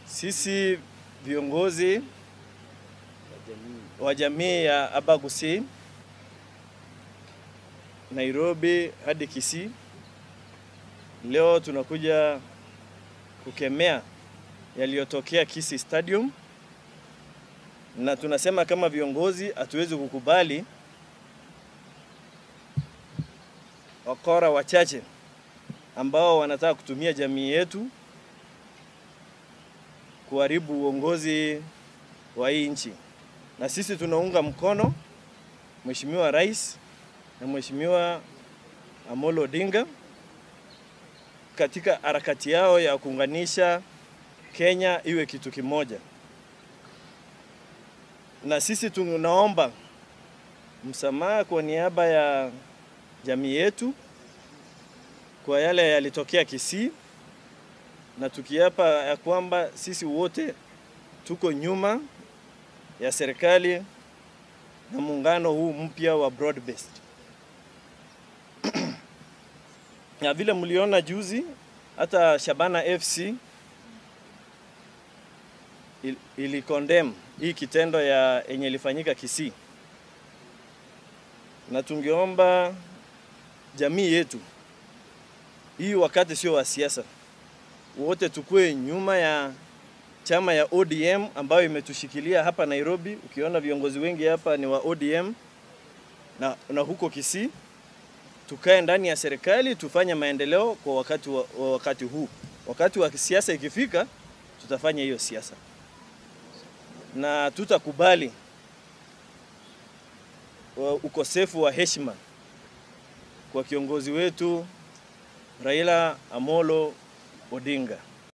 Sisi viongozi wa jamii ya Abagusi, Nairobi hadi Kisii, leo tunakuja kukemea yaliyotokea Kisii Stadium, na tunasema kama viongozi hatuwezi kukubali wakora wachache ambao wanataka kutumia jamii yetu kuharibu uongozi wa hii nchi. Na sisi tunaunga mkono Mheshimiwa Rais na Mheshimiwa Amolo Odinga katika harakati yao ya kuunganisha Kenya iwe kitu kimoja. Na sisi tunaomba msamaha kwa niaba ya jamii yetu kwa yale yalitokea Kisii, na tukiapa ya kwamba sisi wote tuko nyuma ya serikali na muungano huu mpya wa broad based. Na vile mliona juzi hata Shabana FC ili condemn hii kitendo yenye ilifanyika Kisii. Na tungeomba jamii yetu hii wakati sio wa siasa, wote tukue nyuma ya chama ya ODM ambayo imetushikilia hapa Nairobi. Ukiona viongozi wengi hapa ni wa ODM na huko Kisii, tukae ndani ya serikali tufanye maendeleo kwa wakati huu. Wakati wa siasa ikifika, tutafanya hiyo siasa. Na tutakubali ukosefu wa heshima kwa kiongozi wetu Raila Amolo Odinga.